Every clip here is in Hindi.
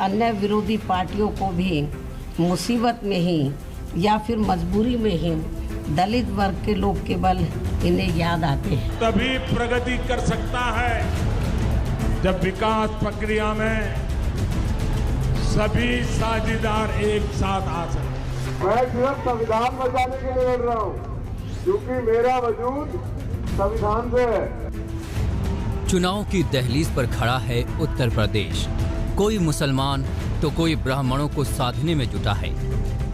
अन्य विरोधी पार्टियों को भी मुसीबत में ही या फिर मजबूरी में ही दलित वर्ग के लोग केवल इन्हें याद आते हैं। तभी प्रगति कर सकता है जब विकास प्रक्रिया में सभी साझेदार एक साथ आ सके। मैं सिर्फ संविधान बचाने के लिए लड़ रहा हूँ, क्योंकि मेरा वजूद संविधान से है। चुनाव की दहलीज पर खड़ा है उत्तर प्रदेश। कोई मुसलमान तो कोई ब्राह्मणों को साधने में जुटा है।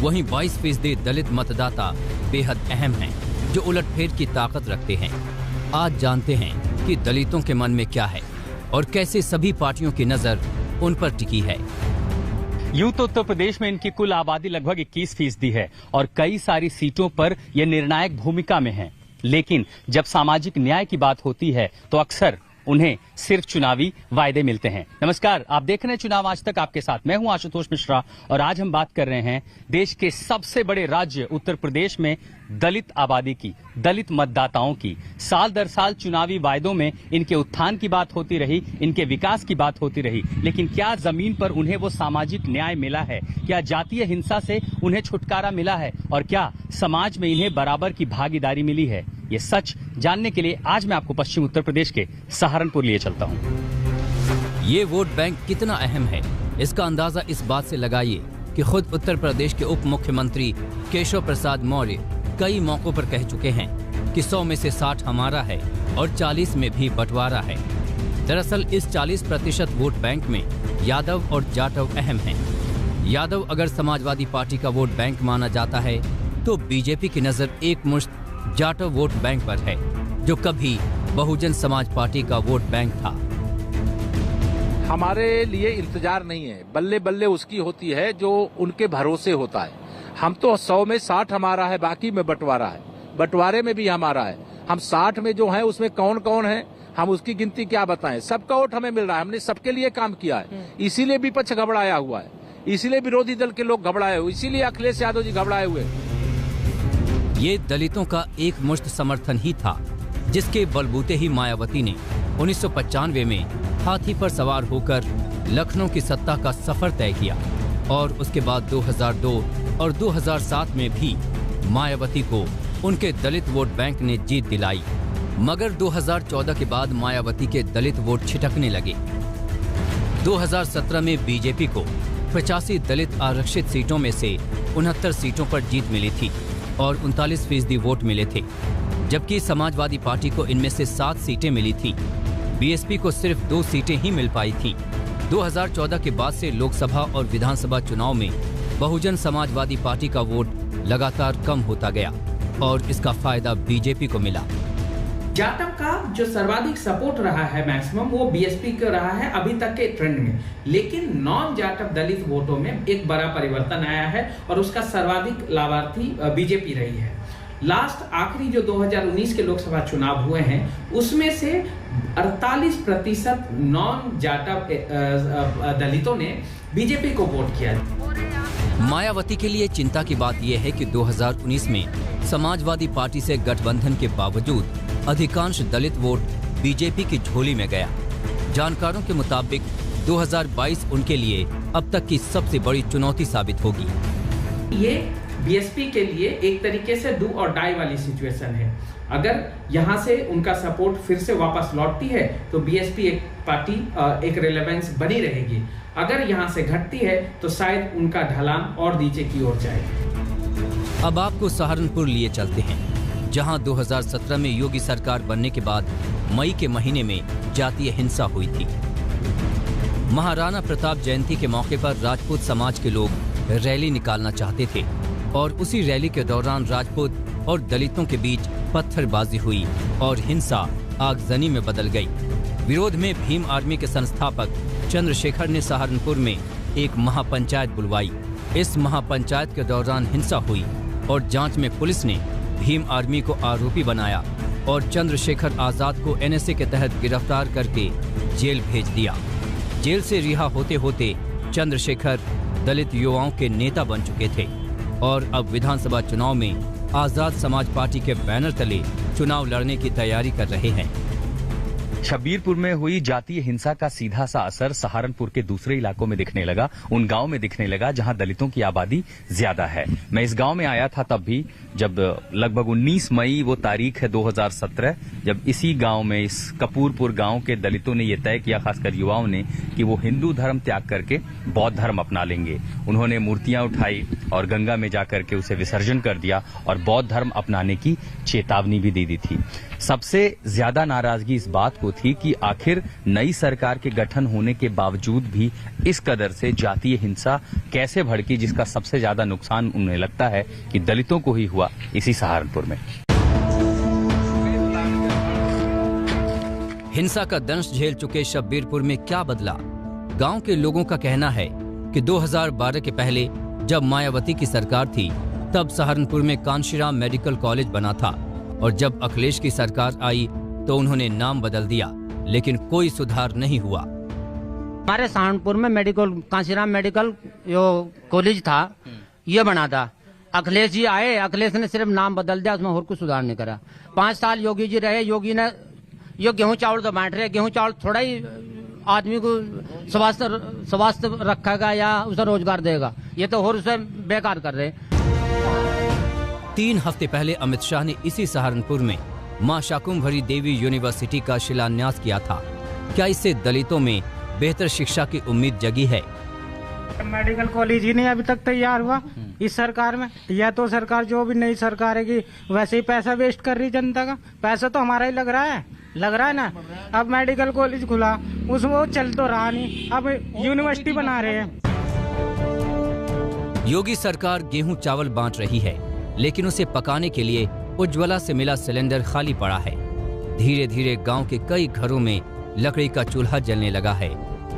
वहीं 22% दलित मतदाता बेहद अहम हैं, जो उलटफेर की ताकत रखते हैं। आज जानते हैं कि दलितों के मन में क्या है और कैसे सभी पार्टियों की नजर उन पर टिकी है। यूं तो उत्तर प्रदेश में इनकी कुल आबादी लगभग 21% है और कई सारी सीटों पर ये निर्णायक भूमिका में है। लेकिन जब सामाजिक न्याय की बात होती है तो अक्सर उन्हें सिर्फ चुनावी वायदे मिलते हैं। नमस्कार, आप देख रहे हैं चुनाव आज तक, आपके साथ मैं हूं आशुतोष मिश्रा और आज हम बात कर रहे हैं देश के सबसे बड़े राज्य उत्तर प्रदेश में दलित आबादी की, दलित मतदाताओं की। साल दर साल चुनावी वायदों में इनके उत्थान की बात होती रही, इनके विकास की बात होती रही, लेकिन क्या जमीन पर उन्हें वो सामाजिक न्याय मिला है? क्या जातीय हिंसा से उन्हें छुटकारा मिला है? और क्या समाज में इन्हें बराबर की भागीदारी मिली है? ये सच जानने के लिए आज मैं आपको पश्चिम उत्तर प्रदेश के सहारनपुर लिए चलता हूँ। ये वोट बैंक कितना अहम है, इसका अंदाजा इस बात से लगाइए कि खुद उत्तर प्रदेश के उप मुख्यमंत्री केशव प्रसाद मौर्य कई मौकों पर कह चुके हैं कि 100 में से 60 हमारा है और 40 में भी बंटवारा है। दरअसल इस 40% वोट बैंक में यादव और जाटव अहम हैं। यादव अगर समाजवादी पार्टी का वोट बैंक माना जाता है तो बीजेपी की नजर एक मुश्त जाटव वोट बैंक पर है, जो कभी बहुजन समाज पार्टी का वोट बैंक था। हमारे लिए इंतजार नहीं है, बल्ले बल्ले उसकी होती है जो उनके भरोसे होता है। हम तो 100 में 60 हमारा है, बाकी में बंटवारा है, बंटवारे में भी हमारा है। हम 60 में जो है उसमें कौन कौन है हम उसकी गिनती क्या बताएं। सबका वोट हमें मिल रहा है, हमने सबके लिए काम किया है। इसीलिए विपक्ष घबराया हुआ है, इसीलिए विरोधी दल के लोग घबराए हुए, इसीलिए अखिलेश यादव जी घबराए हुए। ये दलितों का एक मुश्त समर्थन ही था, जिसके बलबूते ही मायावती ने 1995 में हाथी पर सवार होकर लखनऊ की सत्ता का सफर तय किया और उसके बाद 2002 और 2007 में भी मायावती को उनके दलित वोट बैंक ने जीत दिलाई। मगर 2014 के बाद मायावती के दलित वोट छिटकने लगे। 2017 में बीजेपी को 85 दलित आरक्षित सीटों में से 69 सीटों पर जीत मिली थी और 39% वोट मिले थे, जबकि समाजवादी पार्टी को इनमें से 7 सीटें मिली थी। बीएसपी को सिर्फ 2 सीटें ही मिल पाई थी। 2014 के बाद से लोकसभा और विधानसभा चुनाव में बहुजन समाजवादी पार्टी का वोट लगातार कम होता गया और इसका फायदा बीजेपी को मिला। जाटव का जो सर्वाधिक सपोर्ट रहा है मैक्सिमम, वो बीएसपी का रहा है अभी तक के ट्रेंड में। लेकिन नॉन जाटव दलित वोटों में एक बड़ा परिवर्तन आया है और उसका सर्वाधिक लाभार्थी बीजेपी रही है। लास्ट आखिरी जो 2019 के लोकसभा चुनाव हुए हैं उसमें से 48% नॉन जाटव दलितों ने बीजेपी को वोट किया। मायावती के लिए चिंता की बात यह है कि 2019 में समाजवादी पार्टी से गठबंधन के बावजूद अधिकांश दलित वोट बीजेपी की झोली में गया। जानकारों के मुताबिक 2022 उनके लिए अब तक की सबसे बड़ी चुनौती साबित होगी। ये बीएसपी के लिए एक तरीके से डू और डाई वाली सिचुएशन है। अगर यहाँ से उनका सपोर्ट फिर से वापस लौटती है तो बीएसपी एक पार्टी एक रेलेवेंस बनी रहेगी। अगर यहाँ से घटती है तो शायद उनका ढलान और नीचे की ओर जाएगा। अब आपको सहारनपुर लिए चलते हैं, जहां 2017 में योगी सरकार बनने के बाद मई के महीने में जातीय हिंसा हुई थी। महाराणा प्रताप जयंती के मौके पर राजपूत समाज के लोग रैली निकालना चाहते थे और उसी रैली के दौरान राजपूत और दलितों के बीच पत्थरबाजी हुई और हिंसा आगजनी में बदल गई। विरोध में भीम आर्मी के संस्थापक चंद्रशेखर ने सहारनपुर में एक महापंचायत बुलवाई। इस महापंचायत के दौरान हिंसा हुई और जांच में पुलिस ने भीम आर्मी को आरोपी बनाया और चंद्रशेखर आजाद को एनएसए के तहत गिरफ्तार करके जेल भेज दिया। जेल से रिहा होते होते चंद्रशेखर दलित युवाओं के नेता बन चुके थे और अब विधानसभा चुनाव में आजाद समाज पार्टी के बैनर तले चुनाव लड़ने की तैयारी कर रहे हैं। शब्बीरपुर में हुई जातीय हिंसा का सीधा सा असर सहारनपुर के दूसरे इलाकों में दिखने लगा, उन गांव में दिखने लगा जहां दलितों की आबादी ज्यादा है। मैं इस गांव में आया था तब भी, जब लगभग 19 मई वो तारीख है 2017, जब इसी गांव में, इस कपूरपुर गांव के दलितों ने यह तय किया, खासकर युवाओं ने, कि वो हिंदू धर्म त्याग करके बौद्ध धर्म अपना लेंगे। उन्होंने मूर्तियां उठाई और गंगा में जाकर के उसे विसर्जन कर दिया और बौद्ध धर्म अपनाने की चेतावनी भी दे दी थी। सबसे ज्यादा नाराजगी इस बात को थी कि आखिर नई सरकार के गठन होने के बावजूद भी इस कदर से जातीय हिंसा कैसे भड़की, जिसका सबसे ज्यादा नुकसान उन्हें लगता है कि दलितों को ही हुआ इसी सहारनपुर में। हिंसा का दंश झेल चुके शब्बीरपुर में क्या बदला? गांव के लोगों का कहना है कि 2012 के पहले जब मायावती की सरकार थी तब सहारनपुर में कांशीराम मेडिकल कॉलेज बना था और जब अखिलेश की सरकार आई तो उन्होंने नाम बदल दिया, लेकिन कोई सुधार नहीं हुआ। हमारे सहारनपुर में कांशीराम मेडिकल जो कॉलेज था ये बना था। अखिलेश जी आए, अखिलेश ने सिर्फ नाम बदल दिया, उसमें और कुछ सुधार नहीं करा। 5 साल योगी जी रहे, योगी ने ये गेहूं चावल तो बांट रहे, गेहूं चावल थोड़ा ही आदमी को स्वास्थ्य रखेगा या उसे रोजगार देगा, ये तो और उसे बेकार कर रहे। 3 हफ्ते पहले अमित शाह ने इसी सहारनपुर में मां शाकुंभरी देवी यूनिवर्सिटी का शिलान्यास किया था। क्या इससे दलितों में बेहतर शिक्षा की उम्मीद जगी है? मेडिकल कॉलेज ही नहीं अभी तक तैयार हुआ इस सरकार में। या तो सरकार जो भी नई सरकार है कि वैसे ही पैसा वेस्ट कर रही जनता का। पैसा तो हमारा ही लग रहा है ना। अब मेडिकल कॉलेज खुला, उसमें वो चल तो रहा नहीं, अब यूनिवर्सिटी बना रहे हैं। योगी सरकार गेहूं चावल बांट रही है, लेकिन उसे पकाने के लिए उज्ज्वला से मिला सिलेंडर खाली पड़ा है। धीरे धीरे गांव के कई घरों में लकड़ी का चूल्हा जलने लगा है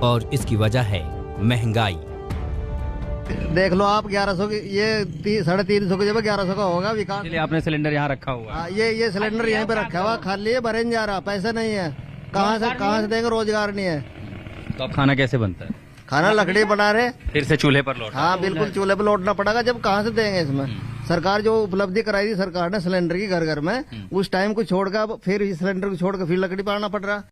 और इसकी वजह है महंगाई। देख लो आप, 1100 की ये 350 की जगह 1100 का होगा विकास। इसलिए आपने सिलेंडर यहाँ रखा हुआ है? ये सिलेंडर यहीं पे रखा हुआ, खाली है, भरे नहीं जा रहा, पैसा नहीं है, कहाँ से देंगे, रोजगार नहीं है। तो अब खाना कैसे बनता है? खाना लकड़ी बना रहे, फिर से चूल्हे पर लौट। हाँ बिल्कुल, चूल्हे पर लौटना पड़ेगा। जब कहाँ से देंगे इसमें? सरकार जो उपलब्धि कराई थी सरकार ने सिलेंडर की घर घर में, उस टाइम को छोड़कर फिर सिलेंडर को छोड़कर फिर लकड़ी बनाना पड़ रहा।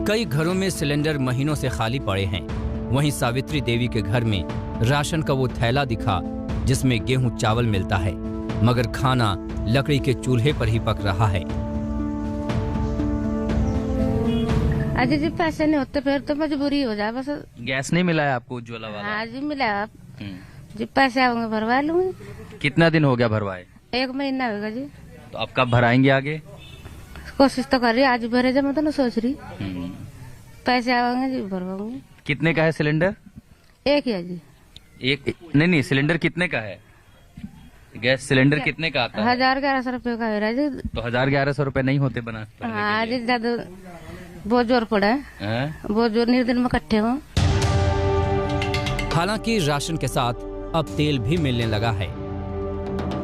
कई घरों में सिलेंडर महीनों से खाली पड़े हैं। वहीं सावित्री देवी के घर में राशन का वो थैला दिखा जिसमें गेहूं चावल मिलता है, मगर खाना लकड़ी के चूल्हे पर ही पक रहा है। अजी जी पैसे नहीं होते फिर तो मजबूरी हो जाए बस। गैस नहीं मिला है आपको उज्ज्वला वाला? हाँ जी मिला। जी पैसे आऊंगे भरवा लूंगी। कितना दिन हो गया भरवाए? 1 महीना होगा जी। तो आप कब भराएंगे आगे? कोशिश तो कर रही, आज भरे जब मैं तो सोच रही। पैसे आएंगे जी भरवाऊंगी। कितने का है सिलेंडर? 1 ही है जी। एक नहीं, सिलेंडर कितने का है? गैस सिलेंडर कितने का आता है? 1000-1100 रुपए का है जी। तो 1000-1100 रुपए नहीं होते बना? हाँ जी, ज्यादा बहुत जोर पड़ा है, बहुत जोर निर्दिन में इकट्ठे हो। हालांकि राशन के साथ अब तेल भी मिलने लगा है।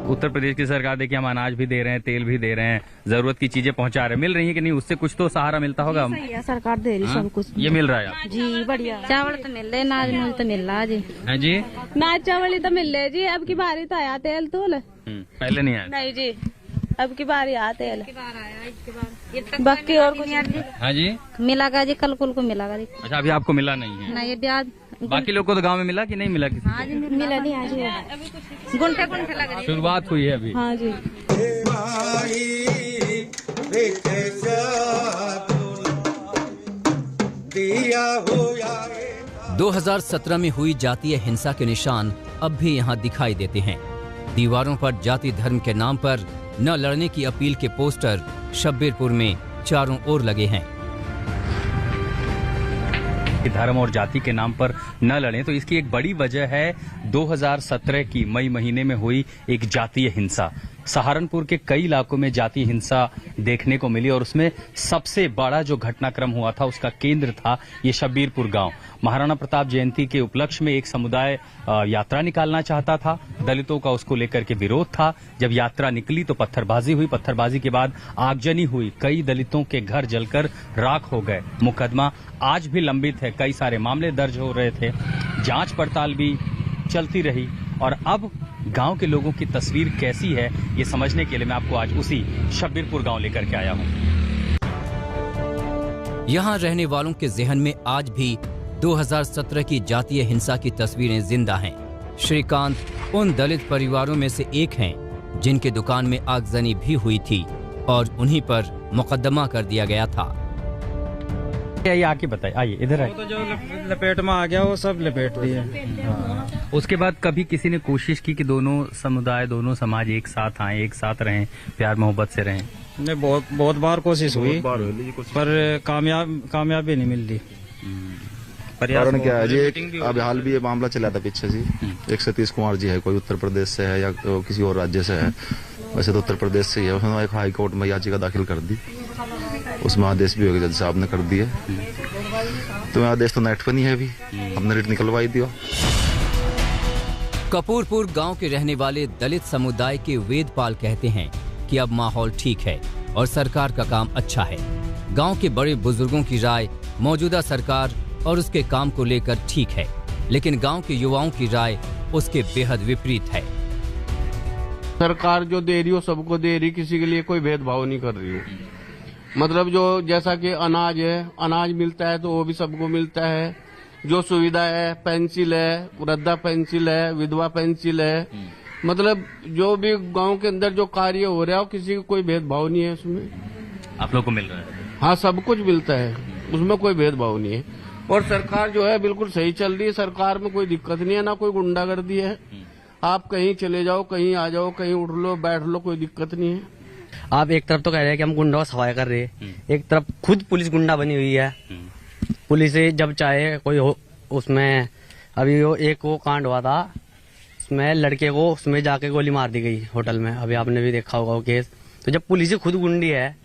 उत्तर प्रदेश की सरकार देखिए, हम अनाज भी दे रहे हैं, तेल भी दे रहे हैं, जरूरत की चीजें पहुंचा रहे हैं। मिल रही है कि नहीं? उससे कुछ तो सहारा मिलता होगा। सही है, सरकार दे रही सब कुछ। ये मिल रहा है जी, बढ़िया। चावल तो मिल रहे, नाज नूज तो मिल रहा जी। है जी, नाज चावल ही तो मिल रहे जी। अब की बारी तो आया तेल तो पहले नहीं आया? नहीं जी, अब की बारी आया तेल, बाकी और कुछ। हाँ जी, मिला जी, कल कुल को मिला जी। अच्छा, अभी आपको मिला नहीं है? नहीं, ब्याज बाकी लोग को तो गांव में मिला कि नहीं मिला? किसी हाँ जी, मिला नहीं आज गुंठे लगा। शुरुआत हुई है अभी। हाँ जी। 2017 में हुई जातीय हिंसा के निशान अब भी यहाँ दिखाई देते हैं। दीवारों पर जाति धर्म के नाम पर न लड़ने की अपील के पोस्टर शब्बीरपुर में चारों ओर लगे हैं। धर्म और जाति के नाम पर न लड़ें, तो इसकी एक बड़ी वजह है 2017 की मई महीने में हुई एक जातीय हिंसा। सहारनपुर के कई इलाकों में जातीय हिंसा देखने को मिली और उसमें सबसे बड़ा जो घटनाक्रम हुआ था उसका केंद्र था ये शब्बीरपुर गांव। महाराणा प्रताप जयंती के उपलक्ष्य में एक समुदाय यात्रा निकालना चाहता था, दलितों का उसको लेकर के विरोध था। जब यात्रा निकली तो पत्थरबाजी हुई, पत्थरबाजी के बाद आगजनी हुई, कई दलितों के घर जलकर राख हो गए। मुकदमा आज भी लंबित है, कई सारे मामले दर्ज हो रहे थे, जांच पड़ताल भी चलती रही। और अब गांव के लोगों की तस्वीर कैसी है ये समझने के लिए मैं आपको आज उसी शब्बीरपुर गांव लेकर के आया हूं। यहाँ रहने वालों के जहन में आज भी 2017 की जातीय हिंसा की तस्वीरें जिंदा हैं। श्रीकांत उन दलित परिवारों में से एक हैं जिनके दुकान में आगजनी भी हुई थी और उन्हीं पर मुकदमा कर दिया गया था। ये आके बताइए, आइए इधर आइए। तो जो लपेट में आ गया वो सब लपेट दिए। उसके बाद कभी किसी ने कोशिश की कि दोनों समुदाय, दोनों समाज एक साथ आए, एक साथ रहें, प्यार मोहब्बत से रहें? नहीं, बहुत बार कोशिश हुई पर कामयाबी नहीं मिल रही। कारण क्या है जी, अब हाल भी ये मामला चला था पीछे जी, एक सतीश कुमार जी है, कोई उत्तर प्रदेश से है या तो किसी और राज्य से है, वैसे तो उत्तर प्रदेश से ही है। उसने एक हाई कोर्ट में याचिका दाखिल कर दी, उसमें आदेश भी हो गया, जज साहब ने कर दिए। तो आदेश तो नेट पर नहीं है अभी, हमने रिट निकलवाई दिया। कपूरपुर गांव के रहने वाले दलित समुदाय के वेदपाल कहते हैं कि अब माहौल ठीक है और सरकार का काम अच्छा है। गांव के बड़े बुजुर्गों की राय मौजूदा सरकार और उसके काम को लेकर ठीक है, लेकिन गांव के युवाओं की राय उसके बेहद विपरीत है। सरकार जो दे रही हो सबको दे रही, किसी के लिए कोई भेदभाव नहीं कर रही हो। मतलब जो जैसा कि अनाज है, अनाज मिलता है तो वो भी सबको मिलता है। जो सुविधा है, पेंसिल है, वृद्धा पेंसिल है, विधवा पेंसिल है, मतलब जो भी गांव के अंदर जो कार्य हो रहा है किसी को कोई भेदभाव नहीं है उसमें। आप लोग को मिल रहा है? हाँ, सब कुछ मिलता है, उसमें कोई भेदभाव नहीं है। और सरकार जो है बिल्कुल सही चल रही है, सरकार में कोई दिक्कत नहीं है, ना कोई गुंडागर्दी है। आप कहीं चले जाओ, कहीं आ जाओ, कहीं उठ लो बैठ लो, कोई दिक्कत नहीं है। आप एक तरफ तो कह रहे हैं कि हम गुंडा सफाई कर रहे हैं, एक तरफ खुद पुलिस गुंडा बनी हुई है। पुलिस जब चाहे कोई हो, उसमें अभी वो एक वो कांड हुआ था, उसमें लड़के को उसमें जाके गोली मार दी गई होटल में, अभी आपने भी देखा होगा वो केस। तो जब पुलिस खुद गुंडी है,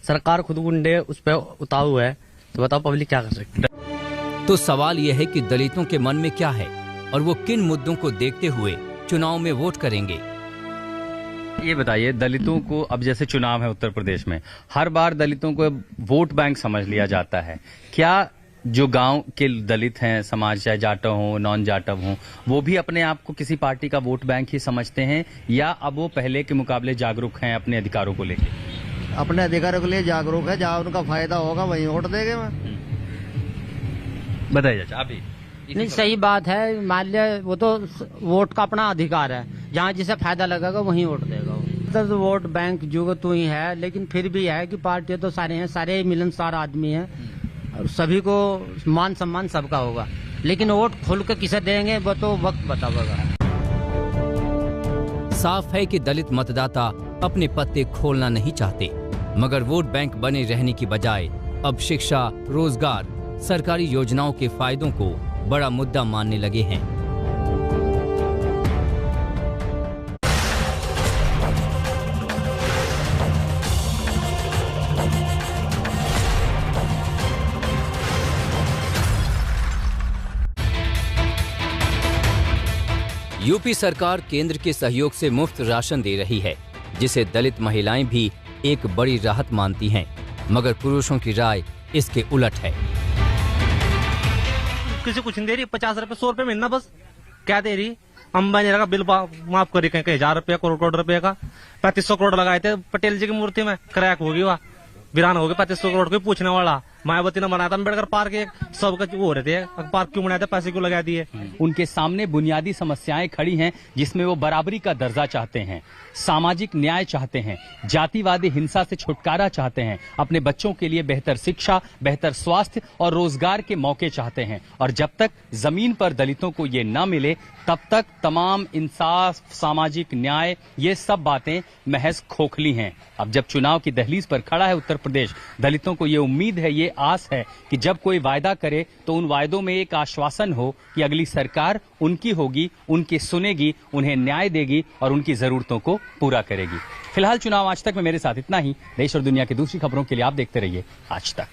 सरकार खुद गुंडे उस पर उतारू है, तो बताओ पब्लिक क्या कर सकती है? तो सवाल यह है कि दलितों के मन में क्या है और वो किन मुद्दों को देखते हुए चुनाव में वोट करेंगे। ये बताइए, दलितों को अब जैसे चुनाव है उत्तर प्रदेश में, हर बार दलितों को वोट बैंक समझ लिया जाता है। क्या जो गांव के दलित हैं, समाज चाहे जाटव हो नॉन जाटव हो, वो भी अपने आप को किसी पार्टी का वोट बैंक ही समझते हैं, या अब वो पहले के मुकाबले जागरूक हैं अपने अधिकारों को लेकर? अपने अधिकारों के लिए जागरूक है, जहाँ उनका फायदा होगा वहीं वोट देंगे। बताइए चाचा, आप ही। नहीं, सही बात है। मान लिया वो तो वोट का अपना अधिकार है, जहाँ जिसे फायदा लगेगा वहीं वोट देगा। तो वोट बैंक जो तो ही है, लेकिन फिर भी है कि पार्टी तो सारे हैं, सारे मिलनसार आदमी हैं और सभी को मान सम्मान सबका होगा, लेकिन वोट खुल के किसे देंगे वो तो वक्त बताएगा। साफ है कि दलित मतदाता अपने पत्ते खोलना नहीं चाहते, मगर वोट बैंक बने रहने की बजाय अब शिक्षा, रोजगार, सरकारी योजनाओं के फायदों को बड़ा मुद्दा मानने लगे हैं। यूपी सरकार केंद्र के सहयोग से मुफ्त राशन दे रही है, जिसे दलित महिलाएं भी एक बड़ी राहत मानती हैं, मगर पुरुषों की राय इसके उलट है। किसी कुछ नहीं दे रही, 50 रुपए 100 रुपए महीना बस क्या दे रही। अंबानी का बिल माफ करी कहीं 1000 रुपया, करोड़ रुपए का। 3500 करोड़ लगाए थे पटेल जी की मूर्ति में, क्रैक होगी वह वीरान हो गई। 3500 करोड़ कोई पूछने वाला। मायावती ने बनाया था अम्बेडकर पार्क, एक सबका वो हो रहे थे, पार्क क्यों बनाया था, पैसे क्यों लगा दिए। उनके सामने बुनियादी समस्याएं खड़ी हैं, जिसमें वो बराबरी का दर्जा चाहते हैं, सामाजिक न्याय चाहते हैं, जातिवादी हिंसा से छुटकारा चाहते हैं, अपने बच्चों के लिए बेहतर शिक्षा, बेहतर स्वास्थ्य और रोजगार के मौके चाहते हैं। और जब तक जमीन पर दलितों को ये न मिले, तब तक तमाम इंसाफ, सामाजिक न्याय, ये सब बातें महज खोखली हैं। अब जब चुनाव की दहलीज पर खड़ा है उत्तर प्रदेश, दलितों को ये उम्मीद है, ये आस है कि जब कोई वायदा करे तो उन वायदों में एक आश्वासन हो कि अगली सरकार उनकी होगी, उनकी सुनेगी, उन्हें न्याय देगी और उनकी जरूरतों को पूरा करेगी। फिलहाल चुनाव आज तक में मेरे साथ इतना ही। देश और दुनिया की दूसरी खबरों के लिए आप देखते रहिए आज तक।